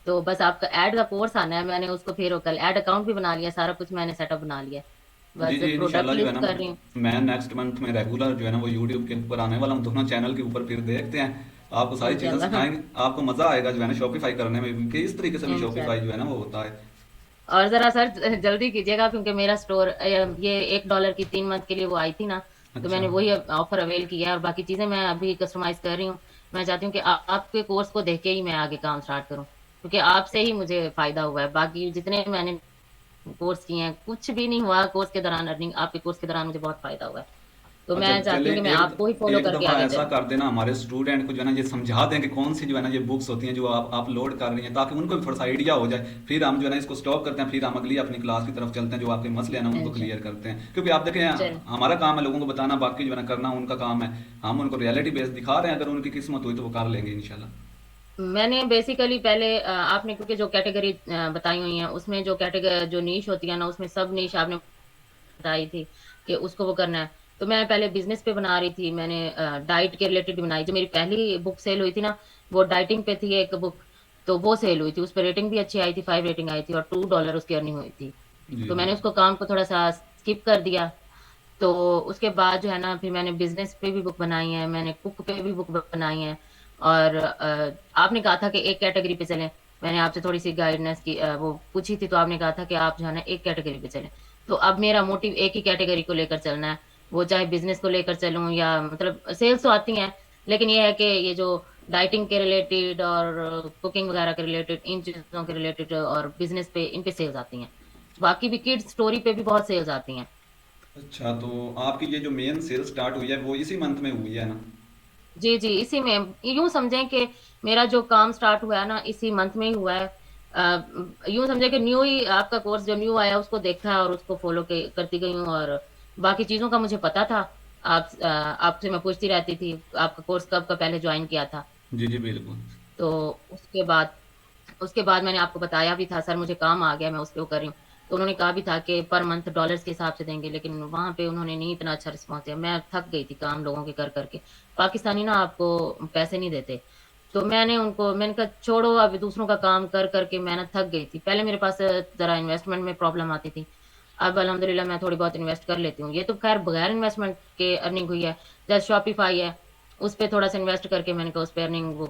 तो बस आपका ऐड का कोर्स आना है, मैंने उसको फिर कल ऐड अकाउंट भी बना लिया, सारा कुछ मैंने सेटअप बना लिया। जी बस जी, प्रोडक्ट इंशाल्लाह जो है लिस्ट ना कर रही हूँ। मैं नेक्स्ट मंथ में रेगुलर जो है ना वो यूट्यूब के ऊपर आने वाला हूँ, दोनों चैनल के ऊपर, फिर देखते हैं, आपको सारी चीज़ें इंशाल्लाह। सिखाएंगे। आपको मज़ा आएगा जो है ना शॉपिफाई करने में, कि इस तरीके से भी शॉपिफाई इंशाल्लाह। जो है ना वो होता है। और जरा सर जल्दी कीजिएगा, क्योंकि मेरा स्टोर ये $1 की 3 मंथ के लिए वो आई थी ना, तो अच्छा। मैंने वही ऑफर अवेल किया है। और बाकी चीजें मैं अभी कस्टमाइज कर रही हूँ। मैं चाहती हूँ कि आपके कोर्स को देख के ही मैं आगे काम स्टार्ट करूँ, क्योंकि आपसे ही मुझे फायदा हुआ है। बाकी जितने मैंने कोर्स किए हैं कुछ भी नहीं हुआ कोर्स के दौरान अर्निंग, आपके कोर्स के दौरान मुझे बहुत फायदा हुआ है। तो अच्छा, मैं चाहती चले हूँ कि मैं आपको ही फॉलो एक करके दफ़ा आगे ऐसा चलूँ। कर देना, हमारे स्टूडेंट को जो है ना ये समझा दें कि कौन सी जो है ना ये बुक्स होती हैं जो आप लोड कर रही हैं, ताकि उनको भी थोड़ा सा आइडिया हो जाए। फिर हम जो है ना इसको स्टॉप करते हैं, फिर हम अगली अपनी क्लास की तरफ चलते हैं, जो आपके मसले हैं ना उनको इंशाल्लाह। क्लियर करते हैं। क्योंकि आप देखें, चल हमारा काम है लोगों को बताना, बाकी जो है ना करना उनका काम है। हम उनको रियलिटी बेस दिखा रहे हैं, अगर उनकी किस्मत हुई तो वो कर लेंगे इंशाल्लाह। मैंने बेसिकली पहले आपने क्योंकि जो कैटेगरी बताई हुई है उसमें जो कैटेगरी जो नीश होती है ना, उसमें सब नीश आपने बताई थी कि उसको वो करना है। तो मैं पहले बिजनेस पे बना रही थी, मैंने डाइट के रिलेटेड बनाई। जो मेरी पहली बुक सेल हुई थी ना, वो डाइटिंग पे थी एक बुक। तो वो सेल हुई थी, उस पर रेटिंग भी अच्छी आई थी, 5 रेटिंग आई थी और $2 उसकी अर्निंग हुई थी। जी तो जी। मैंने उसको काम को थोड़ा सा स्किप कर दिया। तो उसके बाद जो है ना फिर मैंने बिजनेस पे भी बुक बनाई है, मैंने कुक पे भी बुक बनाई है। और आपने कहा था कि एक कैटेगरी पे चलें, मैंने आपसे थोड़ी सी गाइडेंस की वो पूछी थी, तो आपने कहा था कि आप जो है ना एक कैटेगरी पे चलें। तो अब मेरा मोटिव एक ही कैटेगरी को लेकर चलना है। वो चाहे बिजनेस को लेकर चलूं या मतलब सेल्स तो आती हैं, लेकिन ये है कि ये जो डाइटिंग के रिलेटेड और कुकिंग वगैरह के रिलेटेड, इन चीजों के रिलेटेड और बिजनेस पे, इन पे सेल्स आती हैं। बाकी भी किड्स स्टोरी पे भी बहुत सेल्स आती हैं। अच्छा, तो आपकी ये जो मेन सेल स्टार्ट हुई है वो इसी मंथ में हुई है ना? जी जी, इसी में यूं समझें कि मेरा जो काम स्टार्ट हुआ है ना इसी मंथ में ही हुआ है। यूं समझें कि न्यू ही आपका कोर्स जो न्यू आया उसको देखा और उसको फॉलो करती गई हूँ। और बाकी चीजों का मुझे पता था, आपसे मैं पूछती रहती थी आपका कोर्स कब का पहले ज्वाइन किया था। जी जी, बिल्कुल। तो उसके बाद मैंने आपको बताया भी था, सर मुझे काम आ गया मैं उस पे वो कर रही हूँ। तो उन्होंने कहा भी था कि पर मंथ डॉलर्स के हिसाब से देंगे, लेकिन वहां पे उन्होंने नहीं इतना अच्छा रिस्पॉन्स दिया। मैं थक गई थी काम लोगों के कर करके। पाकिस्तानी ना आपको पैसे नहीं देते। तो मैंने कहा छोड़ो, अब दूसरों का काम कर करके मैंने थक गई थी। पहले मेरे पास जरा इन्वेस्टमेंट में प्रॉब्लम आती थी। अब अल्हम्दुलिल्लाह मैं थोड़ी बहुत इन्वेस्ट कर लेती हूँ। ये तो खैर बगैर इन्वेस्टमेंट के अर्निंग हुई है। जैसे शॉपिफाई है, उस पे थोड़ा सा इन्वेस्ट करके मैंने कहा उस पे अर्निंग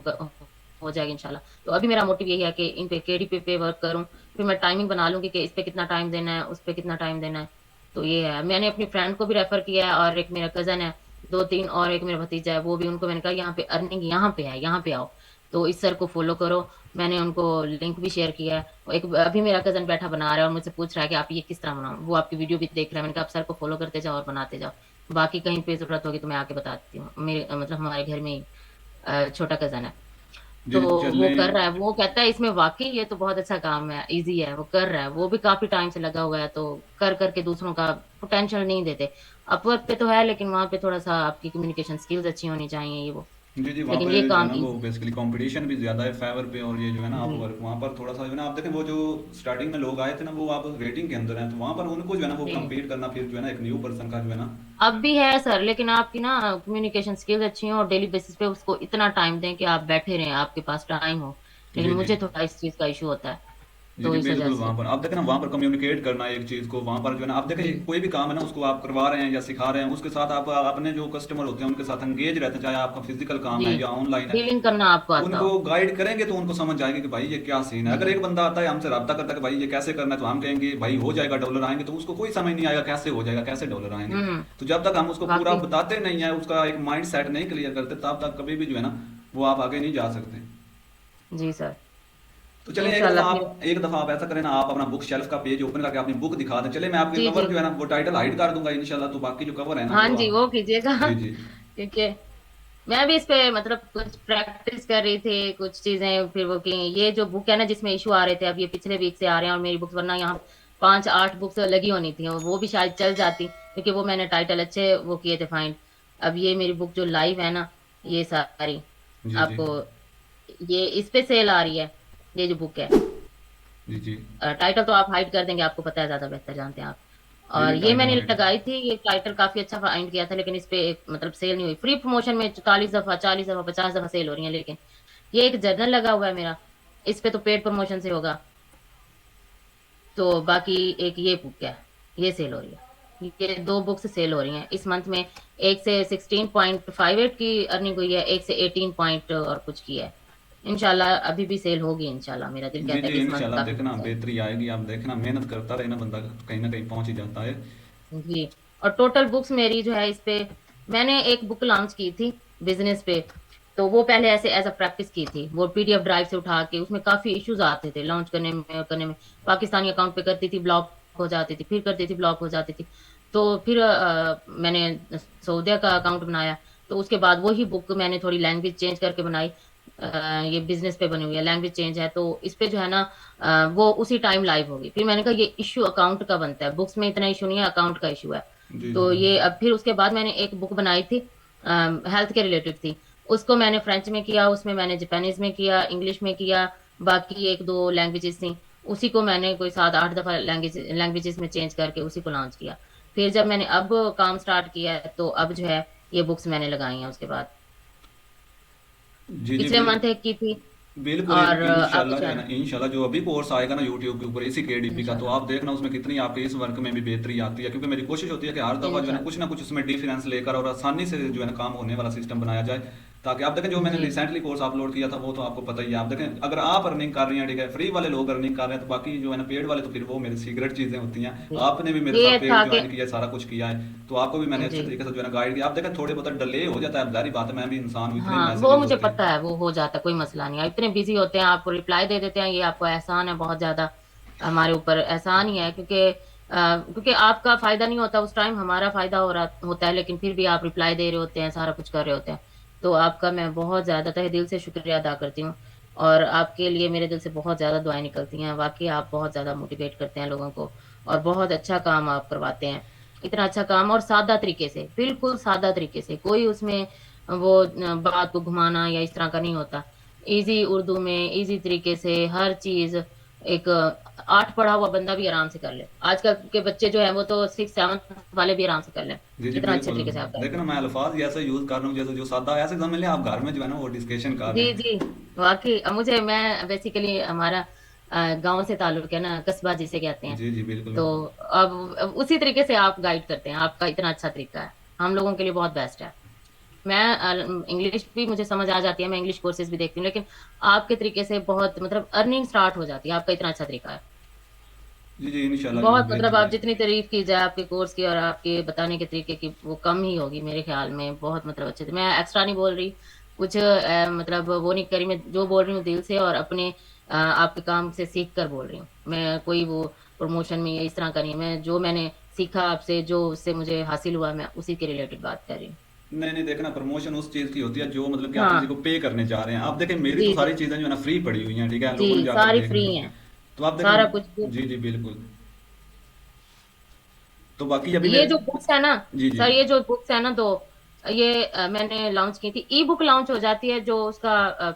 हो जाएगी इंशाल्लाह। तो अभी मेरा मोटिव यही है कि इन पे केडीपी पे वर्क करूं। फिर मैं टाइमिंग बना लूंगी कि इस पे कितना टाइम देना है, उस पे कितना टाइम देना है। तो ये है, मैंने अपनी फ्रेंड को भी रेफर किया है, और एक मेरा कजन है, दो तीन, और एक मेरा भतीजा है, वो भी, उनको मैंने कहा यहाँ पे अर्निंग यहाँ पे है, यहाँ पे आओ, तो इस सर को फॉलो करो। मैंने उनको लिंक भी शेयर किया है। एक अभी मेरा कजन बैठा बना रहा है और मुझसे पूछ रहा है कि आप ये किस तरह बनाओ, वो आपकी वीडियो भी देख रहा है। मैंने कहा आप सर को फॉलो करते जाओ और बनाते जाओ। बाकी कहीं पे जरूरत होगी तो मैं आके बताती हूँ। मेरे मतलब हमारे घर में ही छोटा कजन है, जी तो जी, वो चलें। कर रहा है। वो कहता है इसमें वाकई ये तो बहुत अच्छा काम है, इजी है। वो कर रहा है, वो भी काफी टाइम से लगा हुआ है। तो कर करके दूसरों का पोटेंशियल नहीं देते। अपवर्क पे तो है, लेकिन वहां पे थोड़ा सा आपकी कम्युनिकेशन स्किल्स अच्छी होनी चाहिए, ये वो। जी जी, वहाँ लेकिन पे ये जो है काम ना वो इजी। बेसिकली कंपटीशन भी ज़्यादा है फाइवर पे, और ये जो है ना आप जी वर्क वहाँ पर थोड़ा सा जो है ना आप देखें, वो जो स्टार्टिंग में लोग आए थे ना वो आप रेटिंग के अंदर हैं, तो वहाँ पर उनको जो है ना वो जी। compete करना, फिर जो है ना एक न्यू पर्सन का जो है ना। अब भी है सर, लेकिन आपकी ना कम्युनिकेशन स्किल्स अच्छी हो और डेली बेसिस पे उसको इतना टाइम दें कि आप बैठे रहें, आपके पास टाइम हो। लेकिन जी जी। मुझे थोड़ा इस चीज का इशू होता है, जी तो जी, इस वजह बिल्कुल। से। वहाँ पर आप देखें ना, वहाँ पर कम्युनिकेट करना एक चीज़ को, वहाँ पर जो है ना आप जी देखें कोई भी काम है ना उसको आप करवा रहे हैं या सिखा रहे हैं, उसके साथ आप अपने जो कस्टमर होते हैं उनके साथ एंगेज रहते हैं, चाहे आपका फिजिकल काम जी, है या ऑनलाइन है। डीलिंग करना आपको आता उनको हो। गाइड करेंगे तो उनको समझ आएगी कि भाई ये क्या सीन है। अगर जी। एक बंदा आता है हमसे रब्ता करता है कि भाई ये कैसे करना है, तो हम कहेंगे भाई हो जाएगा, डॉलर आएंगे, तो उसको कोई समझ नहीं आएगा कैसे हो जाएगा, कैसे डॉलर आएंगे। हम्म। तो जब तक हम उसको पूरा वाकई। बताते नहीं है, उसका एक माइंड सेट नहीं क्लियर करते, तब तक कभी भी जो है ना वो आप आगे नहीं जा सकते। जी सर। तो चले इंशाल्लाह फिर। एक दफा आप ऐसा करें ना, आप अपना बुक शेल्फ का पेज ओपन करके अपनी बुक दिखा दें। चले मैं आपके जी कवर जी। जो है ना वो टाइटल हाइड कर दूंगा इंशाल्लाह, तो बाकी जो कवर है ना हाँ वो जी, आप। वो कीजिएगा। जी जी। क्योंकि मैं भी इस पे मतलब कुछ प्रैक्टिस कर रही थी, कुछ चीजें फिर वो की। ये जो बुक है ना जिसमें इशू आ रहे थे, अब ये पिछले वीक से आ रहे हैं, और मेरी बुक्स वरना यहाँ 5-8 बुक्स लगी होनी थी, और वो भी शायद चल जाती, क्योंकि वो मैंने टाइटल अच्छे वो किए थे फाइंड। अब ये मेरी बुक जो लाइव है ना, ये सारी जी जी। आपको, ये इस पे सेल आ रही है, ये जो बुक है। जी जी। टाइटल तो आप हाइड कर देंगे, आपको पता है, ज्यादा बेहतर जानते हैं आप। जी और जी, ये टाइटल मैंने हाइड। लगाई थी, ये टाइटल काफी अच्छा फाइंड किया था, लेकिन इस पे मतलब सेल नहीं हुई। फ्री प्रमोशन में 40 दफा, 40 दफा, 50 दफा सेल हो रही है, लेकिन ये एक जर्नल लगा हुआ है मेरा, इस पे तो पेड प्रमोशन से होगा। तो बाकी एक ये बुक है, ये सेल हो रही है, ये दो बुक्स सेल हो रही हैं इस मंथ में। एक से 16.58 की अर्निंग हुई है, एक से 18 पॉइंट और कुछ की है। इंशाल्लाह अभी भी सेल होगी, इंशाल्लाह मेरा दिल जी कहता है जी, कि इस मंथ इंशाल्लाह काफी देखना बुक्स बेहतरी आएगी। आप देखना, मेहनत करता रहे ना बंदा, कहीं ना कहीं पहुंच ही जाता है। जी। और टोटल बुक्स मेरी जो है इस पे, मैंने एक बुक लॉन्च की थी बिजनेस पे, तो वो पहले ऐसे एज अ प्रैक्टिस की थी, वो पीडीएफ ड्राइव से उठा के, उसमें काफी इश्यूज आते थे लॉन्च करने में। पाकिस्तानी अकाउंट पे करती थी, ब्लॉक हो जाती थी, फिर करती थी, ब्लॉक हो जाती थी। तो फिर मैंने सऊदीया का अकाउंट बनाया, तो उसके बाद वही बुक मैंने थोड़ी लैंग्वेज चेंज करके बनाई। ये बिजनेस पे बनी हुई है, लैंग्वेज चेंज है, तो इस पे जो है ना वो उसी टाइम लाइव होगी। फिर मैंने कहा ये इश्यू अकाउंट का बनता है, बुक्स में इतना इशू नहीं है, अकाउंट का इशू है। जी तो जी। ये अब फिर उसके बाद मैंने एक बुक बनाई थी, हेल्थ के रिलेटेड थी। उसको मैंने फ्रेंच में किया, उसमें मैंने जापानीज में किया, इंग्लिश में किया, बाकी एक दो लैंग्वेजेस थी, उसी को मैंने कोई 7-8 दफा लैंग्वेजेस में चेंज करके उसी को लॉन्च किया। फिर जब मैंने अब काम स्टार्ट किया है, तो अब जो है ये बुक्स मैंने लगाई हैं उसके बाद। जी जी, पिछले मंथ एक की थी, बिल्कुल। और अब इंशाल्लाह जो जो है है ना, ना, इंशाल्लाह जो अभी कोर्स आएगा ना यूट्यूब के ऊपर इसी केडीपी का, तो इंशाल्लाह। आप देखना उसमें कितनी आपके इस वर्क में भी बेहतरी आती है। क्योंकि मेरी कोशिश होती है कि हर दफ़ा जो है इंशाल्लाह। ना कुछ उसमें डिफरेंस लेकर और आसानी से जो है ना काम होने वाला सिस्टम बनाया जाए। ताकि आप देखें, जो मैंने जी रिसेंटली कोर्स अपलोड किया था वो तो आपको पता ही है। आप देखें, अगर आप अर्निंग कर रही हैं, ठीक है, फ्री वाले लोग अर्निंग कर रहे हैं, तो बाकी जो है ना पेड वाले, तो फिर वो मेरी सीक्रेट चीज़ें होती हैं। जी। आपने भी मेरे साथ ये पेड था कि ज्वाइन किया है, सारा कुछ किया है, तो आपको भी मैंने अच्छे जी, तरीके से जो है ना गाइड किया। आप देखें थोड़े बहुत डिले हो जाता है, जारी बात है, मैं भी इंसान हूँ, इतने हाँ वो मैसेजेस मुझे होते पता हैं। है, वो हो जाता है, कोई मसला नहीं है। इतने बिजी होते हैं, आपको रिप्लाई दे देते हैं, ये आपको एहसान है बहुत ज्यादा, हमारे ऊपर एहसान ही है, क्योंकि आपका फायदा नहीं होता उस टाइम, हमारा फायदा हो रहा होता है, लेकिन फिर भी आप रिप्लाई दे रहे होते हैं, सारा कुछ कर रहे होते हैं। तो आपका मैं बहुत ज्यादा तहे दिल से शुक्रिया अदा करती हूँ। और आपके लिए मेरे दिल से बहुत ज्यादा दुआएं निकलती हैं, वाकई आप बहुत ज्यादा मोटिवेट करते हैं लोगों को, और बहुत अच्छा काम आप करवाते हैं। इतना अच्छा काम, और सादा तरीके से, बिल्कुल सादा तरीके से, कोई उसमें वो बात को घुमाना या इस तरह का नहीं होता। इजी उर्दू में, इजी तरीके से हर चीज, एक 8 पढ़ा हुआ बंदा भी आराम से कर ले। आजकल के बच्चे जो है वो तो 6-7 वाले भी आराम से कर ले, जी जी, इतना अच्छे बिल्कुल। तरीके से आप कर देखो ना, मैं अल्फाज ही ऐसे यूज कर रहा हूँ जैसे जो सादा ऐसे समझ लें आप घर में जो है ना वो डिस्कशन कर रहे जी हैं। जी। वाकई मैं बेसिकली हमारा गांव से ताल्लुक है ना, कस्बा जिसे कहते हैं। जी जी, बिल्कुल। तो अब उसी तरीके से आप गाइड करते हैं, आपका इतना अच्छा तरीका है, हम लोगों के लिए बहुत बेस्ट है। मैं इंग्लिश भी मुझे समझ आ जाती है, मैं इंग्लिश कोर्सेज भी देखती हूँ, लेकिन आपके तरीके से बहुत मतलब अर्निंग स्टार्ट हो जाती है, आपका इतना अच्छा तरीका है। जी जी, इंशाल्लाह जो है बहुत मतलब बेहतरी आप है। जितनी तारीफ की जाए आपके कोर्स की और आपके बताने के तरीके की, वो कम ही होगी मेरे ख्याल में। बहुत मतलब अच्छे थे, मैं एक्स्ट्रा नहीं बोल रही कुछ, मतलब वो नहीं करी, मैं जो बोल रही हूँ दिल से और अपने आपके काम से सीख कर बोल रही हूँ। मैं कोई वो प्रमोशन में या इस तरह का नहीं है, मैं जो मैंने सीखा आपसे, जो उससे मुझे हासिल हुआ, मैं उसी के रिलेटेड बात कर रही हूँ। नहीं नहीं, देखना, प्रमोशन उस चीज़ की होती है जो मतलब कि आप किसी हाँ को पे करने जा रहे हैं। आप देखें, मेरी तो जी सारी जी। चीज़ें जो है ना फ्री पड़ी हुई हैं, ठीक है, जी लोगों ने जाकर सारी देखनी फ्री है। हैं, तो आप सारा कुछ देखें, जी जी, बिल्कुल। तो बाकी अभी ये मेरे। जो बुक्स है ना जी जी। सर, ये जो बुक्स है ना, तो ये मैंने लॉन्च की थी। ई बुक लॉन्च हो जाती है जो उसका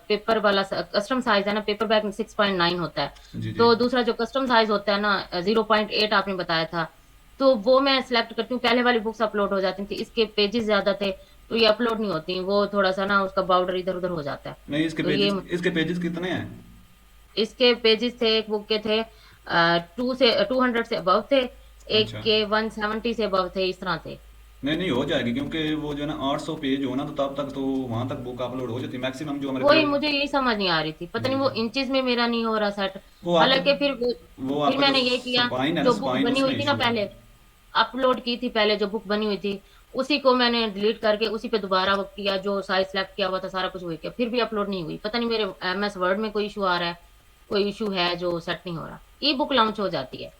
पेपर वाला कस्टम साइज है ना, पेपर बैग में 6.9 होता है। जी जी। तो दूसरा जो कस्टम साइज होता है ना, 0.8 आपने बताया था, तो वो मैं सिलेक्ट करती हूँ। पहले वाली बुक्स अपलोड हो जाती थी, इसके पेजेस ज्यादा थे, तो ये अपलोड नहीं होती, वो थोड़ा सा ना उसका बॉर्डर इधर उधर हो जाता है। नहीं, तो ये इसके पेजेस कितने हैं? इसके पेजेस थे, एक बुक के थे 200 से अबव थे, एक अच्छा। के 170 से अबव थे, इस तरह थे। नहीं नहीं, हो जाएगी, क्योंकि वो जो है ना 800 पेज हो ना, तो तब तक तो वहां तक बुक अपलोड हो जाती है मैक्सिमम, जो हमारे वही पेड। मुझे यही समझ नहीं आ रही थी, पता जी नहीं वो जी। इंचेस में मेरा नहीं हो रहा सेट। वो आपका हालांकि वो फिर आपका जो मैंने ये किया, स्पाइन है ना, जो बुक स्पाइन बनी हुई उसमें थी ना इशू है। पहले, अपलोड की थी पहले जो बुक बनी हुई थी, उसी को मैंने डिलीट करके उसी पे दोबारा वो किया, जो साइज सेलेक्ट किया हुआ था सारा कुछ वही किया, फिर भी अपलोड नहीं हुई। पता नहीं मेरे MS वर्ड में कोई इशू आ रहा है, कोई इशू है जो सेट नहीं हो रहा। ई बुक लॉन्च हो जाती है।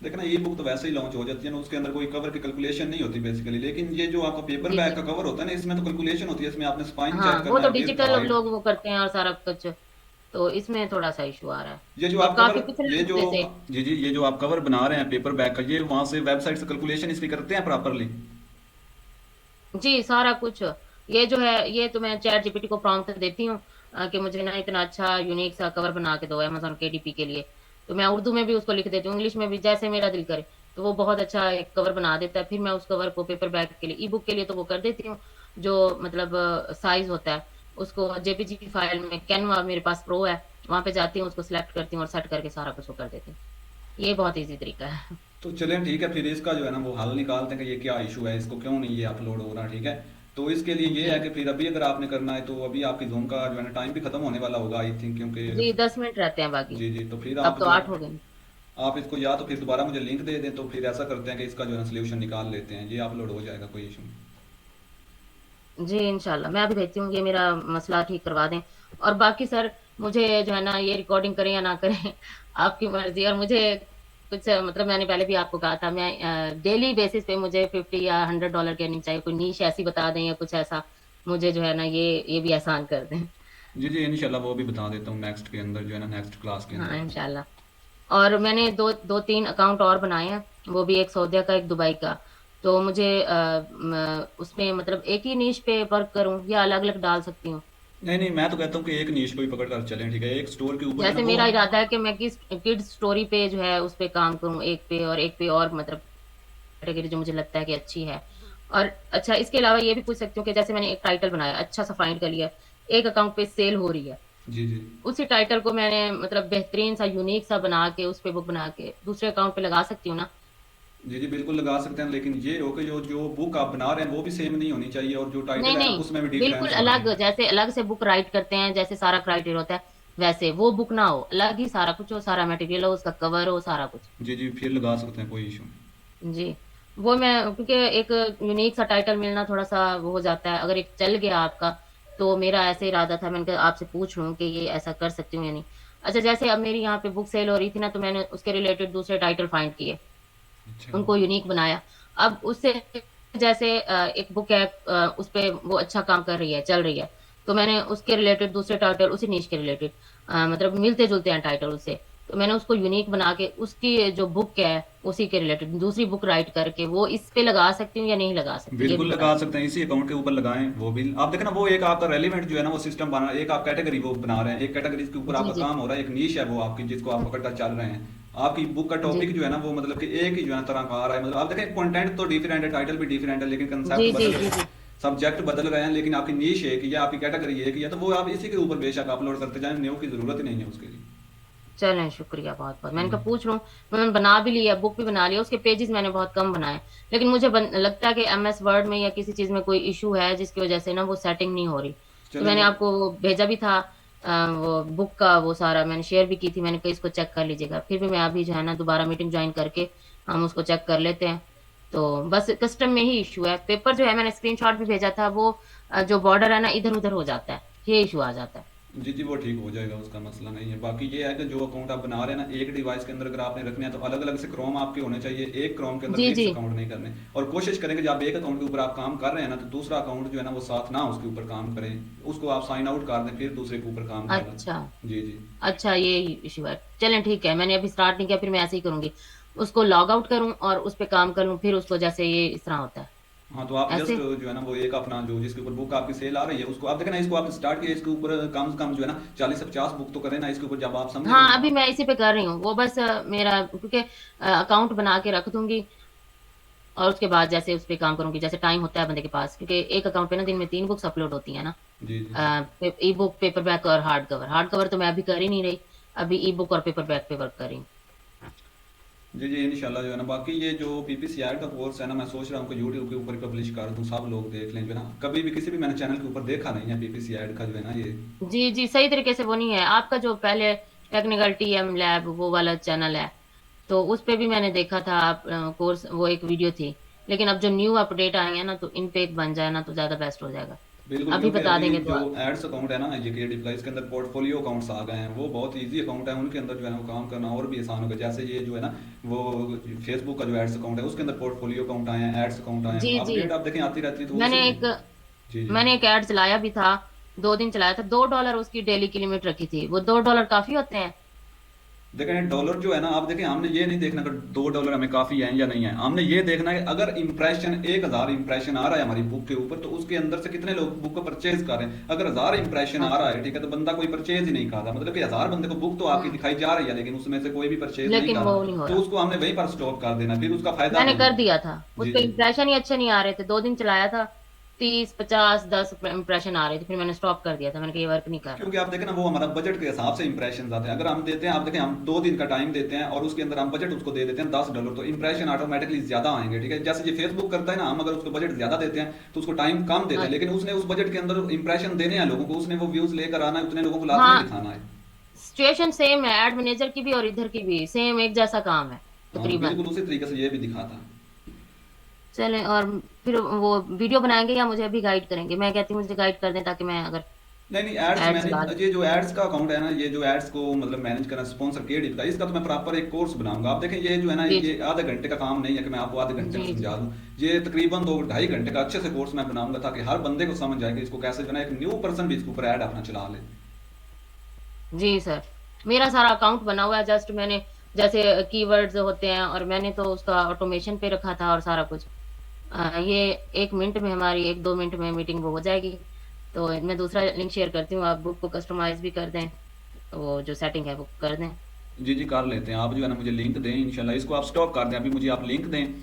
देखना ई बुक तो वैसे ही लॉन्च हो जाती है ना, उसके अंदर कोई कवर की कैलकुलेशन नहीं होती बेसिकली, लेकिन ये जो आपका पेपर जी बैग जी। का कवर होता है ना, इसमें तो कैलकुलेशन होती है, इसमें आपने स्पाइन हाँ, चेक वो करना तो है, विड्थ डिजिटल हाइट। लोग वो करते हैं और सारा कुछ, तो इसमें थोड़ा सा इशू आ रहा है। ये जो और आप कवर, काफी पिछले ये जो, हफ्ते से। जी जी, ये जो आप कवर बना रहे हैं पेपर बैग का, ये वहां से वेबसाइट से कैलकुलेशन इसकी करते हैं प्रॉपरली? जी, सारा कुछ। ये जो है, ये तो मैं चैट जीपीटी को प्रॉम्प्ट देती हूँ कि मुझे ना इतना अच्छा यूनिक सा कवर बना के दो अमेज़न केडीपी के लिए। तो मैं उर्दू में भी उसको लिख देती हूँ, इंग्लिश में भी, जैसे मेरा दिल करे। तो वो बहुत अच्छा एक कवर बना देता है। फिर मैं उस कवर को पेपर बैग के लिए, ई बुक के लिए तो वो कर देती हूँ, जो मतलब साइज़ होता है, उसको जेपीजी फाइल में, कैनवा मेरे पास प्रो है, वहाँ पे जाती हूँ, उसको सेलेक्ट करती हूँ और सेट करके सारा कुछ वो कर देती हूँ। ये बहुत ईज़ी तरीका है। तो चलें ठीक है, फिर इसका जो है ना वो हल निकालते हैं कि ये क्या इशू है, इसको क्यों नहीं ये अपलोड हो रहा, ठीक है। तो इसके लिए ये है जी। कि फिर अभी अगर आपने करना है तो अभी आपकी जूम का जो है ना टाइम भी खत्म होने वाला होगा आई थिंक, क्योंकि जी, 10 मिनट रहते हैं बाकी। जी जी, तो फिर अब आप तो जो है 8 हो गए। आप इसको या तो फिर दोबारा मुझे लिंक दे दें, तो फिर ऐसा करते हैं कि इसका जो है ना सोल्यूशन निकाल लेते हैं, ये अपलोड हो जाएगा, कोई इशू नहीं। जी, इंशाल्लाह मैं अभी भेजती हूँ, ये मेरा मसला ठीक करवा दें। और बाकी सर, मुझे जो है ना ये रिकॉर्डिंग करें या ना करें आपकी मर्जी। और मुझे कुछ मतलब मैंने पहले भी आपको कहा था, मैं डेली बेसिस पे मुझे 50 या $100 की अर्निंग चाहिए। कोई नीश ऐसी बता दें या कुछ ऐसा, मुझे जो है ना ये भी आसान कर दें। जी जी, इंशाल्लाह वो भी बता देता हूँ नेक्स्ट के अंदर, जो है ना नेक्स्ट क्लास के हाँ, अंदर। इंशाल्लाह। और मैंने दो तीन अकाउंट और बनाए हैं, वो भी एक सऊदीया का, एक दुबई का। तो मुझे उसमें मतलब एक ही नीश पे वर्क करूं या अलग अलग डाल सकती हूँ? नहीं नहीं, मैं तो कहता हूँ कि एक नीश को ही पकड़ कर चलें, ठीक है, एक स्टोर के ऊपर जो है जैसे ना वो। मेरा इरादा है कि मैं किस किड्स स्टोरी पे जो है उस पे काम करूं, एक पे और मतलब कैटेगरी जो मुझे लगता है कि अच्छी है। और अच्छा, इसके अलावा ये भी पूछ सकती हूँ कि जैसे मैंने एक टाइटल बनाया, अच्छा सा फाइंड कर लिया, एक अकाउंट पे सेल हो रही है, जी जी। उसी टाइटल को मैंने मतलब बेहतरीन सा यूनिक सा बना के उस पे बुक बना के दूसरे अकाउंट पे लगा सकती हूँ ना? जी जी, बिल्कुल लगा सकते हैं, लेकिन ये हो कि जो जो बुक आप बना रहे हैं वो भी सेम नहीं होनी चाहिए, और जो नहीं टाइटल है ना नहीं, उसमें भी बिल्कुल डिफरेंस होना अलग, चाहिए। जैसे अलग से बुक राइट करते हैं, जैसे सारा क्राइटेरिया होता है, वैसे वो बुक ना हो, अलग ही सारा कुछ हो, सारा मटेरियल हो, उसका कवर हो, सारा कुछ। जी जी, फिर लगा सकते हैं, कोई इशू जी। वो मैं, क्योंकि एक यूनिक सा टाइटल मिलना थोड़ा सा वो हो जाता है, अगर एक चल गया आपका। तो मेरा ऐसे इरादा था, मैंने कहा आपसे पूछ लूं कि ये ऐसा कर सकती हूँ या नहीं। अच्छा, जैसे अब मेरी यहाँ पे बुक सेल हो रही थी ना, तो मैंने उसके रिलेटेड दूसरे टाइटल फाइंड किए, नहीं। अच्छा। उनको यूनिक बनाया। अब उससे जैसे एक बुक है, उस पे वो अच्छा काम कर रही है, चल रही है, तो मैंने उसके रिलेटेड दूसरे टाइटल उसी नीश के रिलेटेड, मतलब मिलते जुलते हैं टाइटल उससे, तो मैंने उसको यूनिक बना के उसकी जो बुक है उसी के रिलेटेड दूसरी बुक राइट करके वो इस पे लगा सकती हूँ या नहीं लगा सकती, ये भी बिल्कुल बता लगा दें। सकते हैं, इसी अकाउंट के ऊपर लगाएं, वो भी आप देखें ना, वो एक आपका रेलिवेंट जो है ना वो सिस्टम बना, एक आप कैटेगरी वो बना रहे हैं, एक कैटेगरी के ऊपर जी आपका जी। काम हो रहा है, एक नीश है वो आपकी जिसको आप पकड़ कर चल रहे हैं। आपकी बुक का जी टॉपिक जो है ना वो मतलब कि एक ही जो है ना तरह का आ रहा है, मतलब आप देखें कंटेंट तो डिफरेंट है, टाइटल भी डिफरेंट है, लेकिन कंसेप्ट जी जी बदल रहे जी हैं, जी। सब्जेक्ट बदल रहे हैं, लेकिन आपकी नीश एक ही है, आपकी कैटेगरी एक ही है, तो वो आप इसी के ऊपर बेशक अपलोड करते जाएं, न्यू की जरूरत ही नहीं है उसके लिए। चलें, शुक्रिया बहुत बहुत, मैंने जी कहा पूछ लूं। मैंने बना भी लिया, बुक भी बना लिया, उसके पेजेस मैंने बहुत कम बनाए। लेकिन मुझे लगता है कि MS वर्ड में या किसी चीज में कोई इशू है, जिसकी वजह से ना वो सेटिंग नहीं हो रही। तो चलें मैंने वो। आपको वो भेजा भी था, वो बुक का वो सारा मैंने शेयर भी की थी, मैंने कहा इसको चेक कर लीजिएगा। फिर भी मैं अभी जो है ना दोबारा मीटिंग ज्वाइन करके हम उसको चेक कर लेते हैं। तो बस कस्टम में ही इशू है, पेपर जो है मैंने स्क्रीनशॉट भी भेजा था, वो जो बॉर्डर है ना इधर उधर हो जाता है, ये इशू आ जाता है। जी जी, वो ठीक हो जाएगा, उसका मसला नहीं है। बाकी ये है कि जो अकाउंट आप बना रहे हैं ना एक डिवाइस के अंदर अगर आपने रखने हैं तो अलग अलग से क्रोम आपके होने चाहिए, एक क्रोम के अंदर जी मिक्स जी। अकाउंट नहीं करने। और कोशिश करेंगे जब आप एक अकाउंट के ऊपर आप काम कर रहे हैं ना, तो दूसरा अकाउंट जो है ना वो साथ ना उसके ऊपर काम करें, उसको आप साइन आउट कर दें, फिर दूसरे के ऊपर काम करें। अच्छा। जी जी। अच्छा, ये इशू है। चलें ठीक है, मैंने अभी स्टार्ट नहीं किया, फिर मैं ऐसे ही करूंगी, उसको लॉग आउट करूं और उस पे काम कर लूं, फिर उसको जैसे ये इस तरह होता है हाँ, तो आप जस्ट ऐसे। जो है ना वो एक अपना जो जिसके ऊपर बुक आपकी सेल आ रही है उसको आप देखें ना, इसको आप स्टार्ट किया, इसके ऊपर कम से कम जो है ना 40 से 50 बुक तो करें ना इसके ऊपर, जब आप समझेंगे हाँ, ना। अभी मैं इसी पे कर रही हूँ, वो बस मेरा क्योंकि अकाउंट बना के रख दूंगी, और उसके बाद जैसे उस पे काम करूंगी, जैसे टाइम होता है बंदे के पास, क्योंकि एक अकाउंट पे ना दिन में 3 बुक्स अपलोड होती है ना, जी जी। ई बुक, पेपर बैक और हार्ड कवर तो मैं अभी कर ही नहीं रही, अभी ई बुक और पेपर बैक पे वर्क कर रही हूँ। जी जी, इंशाल्लाह जो है ना, बाकी ये जो PPCI का कोर्स है ना, मैं सोच रहा हूँ कि यूट्यूब के ऊपर पब्लिश कर दूँ, सब लोग देख लें, जो है ना, कभी भी किसी भी मैंने चैनल के ऊपर देखा नहीं है PPCI का जो है ना ये। जी जी, सही तरीके से वो नहीं है आपका जो पहले टेक्निकल TM लैब वो वाला चैनल है, तो उस पे भी मैंने देखा था, आप कोर्स वो एक वीडियो थी, लेकिन अब जो न्यू अपडेट आए हैं ना, तो इन पे एक बन जाए ना तो ज्यादा बेस्ट हो जाएगा। बिल्कुल, अभी क्योंकि बता अभी देंगे तो जो एड्स अकाउंट है ना ये क्रिएटिव का, इसके अंदर पोर्टफोलियो अकाउंट्स आ गए हैं, वो बहुत इजी अकाउंट है, उनके अंदर जो है ना वो काम करना और भी आसान हो गया। जैसे ये जो है ना वो फेसबुक का जो एड्स अकाउंट है उसके अंदर पोर्टफोलियो अकाउंट आए हैं, एड्स अकाउंट आए जी हैं, जी। अपडेट आप देखें आती रहती है तो उसी मैंने में। एक जी जी। मैंने एक ऐड चलाया भी था, 2 दिन चलाया था। $2 उसकी डेली की लिमिट रखी थी। वो $2 काफी होते हैं? देखें डॉलर जो है ना, आप देखें हमने ये नहीं देखना कि $2 हमें काफ़ी है या नहीं है, हमने ये देखना है कि अगर इंप्रेशन 1000 इंप्रेशन आ रहा है हमारी बुक के ऊपर तो उसके अंदर से कितने लोग बुक को परचेज कर रहे हैं। अगर 1000 इंप्रेशन आ रहा अच्छा। है, ठीक है, तो बंदा कोई परचेज ही नहीं कर रहा, मतलब कि 1000 बंदे को बुक तो आपकी हम्म। दिखाई जा रही है लेकिन उसमें से कोई भी परचेज नहीं लेकिन कर वो रहा, नहीं हो तो रहा। उसको हमने वहीं पर स्टॉप कर देना, फिर उसका फायदा मैंने नहीं कर है। दिया था। उस जी पे जी। इम्प्रेशन ही अच्छे नहीं आ रहे थे। 2 दिन चलाया था, 30, 50, 10 इम्प्रेशन आ रहे थे। फिर मैंने स्टॉप कर दिया था। मैंने कहा ये वर्क नहीं कर रहा। क्योंकि आप देखें ना वो हमारा बजट के हिसाब से इंप्रेशन आते हैं, अगर हम देते हैं, आप देखें हम 2 दिन का टाइम देते हैं और उसके अंदर हम बजट उसको दे देते हैं $10, तो इंप्रेशन ऑटोमेटिकली ज्यादा आएंगे, ठीक है। जैसे ये फेसबुक करता है ना, हम अगर उसको बजट ज्यादा देते हैं तो उसको टाइम कम देते हैं, लेकिन उसने उस बजट के अंदर इंप्रेशन देने हैं लोगों को, उसने वो व्यूज लेकर आना है, उतने लोगों को लाजमी हाँ, दिखाना है। सिचुएशन सेम है। एड मैनेजर की भी और इधर की भी सेम, एक जैसा काम है हाँ तकरीबन। बिल्कुल उसी तरीके से ये भी दिखाता है। चलें, और फिर वो वीडियो बनाएंगे या मुझे अभी गाइड करेंगे? मैं कहती हूँ मुझे गाइड कर दें ताकि मैं अगर नहीं नहीं, एड्स एड चला मैनेज, लूँ। ये जो एड्स का अकाउंट है ना, ये जो एड्स को मतलब मैनेज करना स्पॉन्सर क्रिएटिव का, इसका तो मैं प्रॉपर एक कोर्स बनाऊंगा। आप देखें ये जो है ना जी ये आधे घंटे का काम नहीं है कि मैं आपको आधे घंटे में जी जी। समझा दूं, ये तकरीबन 2 ढाई घंटे का अच्छे से कोर्स मैं बनाऊंगा ताकि हर बंदे को समझ जाए कि इसको कैसे जो है ना एक न्यू पर्सन भी इसके ऊपर ऐड अपना चला ले। जी सर, मेरा सारा अकाउंट बना हुआ है। जस्ट मैंने जैसे कीवर्ड्स होते हैं और मैंने तो उसका ऑटोमेशन पे रखा था और सारा कुछ। ये 1 मिनट में हमारी 1-2 मिनट में मीटिंग वो हो जाएगी। तो मैं दूसरा लिंक शेयर करती हूँ, आप बुक को कस्टमाइज भी कर दें, वो जो सेटिंग है वो कर दें। जी जी कर लेते हैं, आप जो है ना मुझे लिंक दें, इंशाल्लाह इसको आप स्टॉप कर दें, अभी मुझे आप लिंक दें।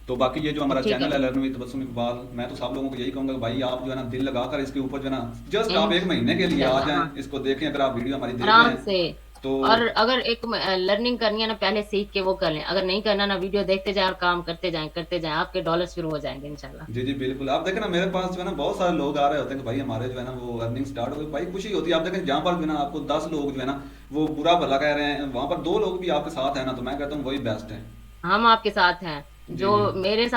तो बाकी ये जो हमारा ठीक है। चैनल है लर्न विद तबस्सुम इकबाल, मैं तो सब लोगों को यही कहूंगा कि भाई आप जो है ना दिल लगाकर इसके ऊपर जो है ना जस्ट आप 1 महीने के लिए आ इंशाल्लाह, जाएं, हाँ, इसको देखें, अगर आप वीडियो हमारी देख रहे आराम हैं से। तो। और अगर एक लर्निंग करनी है ना, पहले सीख के वो कर लें। अगर नहीं करना ना, वीडियो देखते जाए और काम करते जाएं, आपके डॉलर शुरू हो जाएंगे इंशाल्लाह। जी जी बिल्कुल, आप देखें ना मेरे पास जो है ना बहुत सारे लोग आ रहे होते हैं कि भाई हमारे जो है ना वो अर्निंग स्टार्ट हो गई, भाई खुशी होती है। आप देखें जहाँ पर जो है ना आपको 10 लोग जो है ना वो बुरा भला कह रहे हैं, वहां पर 2 लोग भी आपके साथ है ना, तो मैं कहता हूँ वही बेस्ट है। हम आपके साथ हैं। जी जो जी। मेरे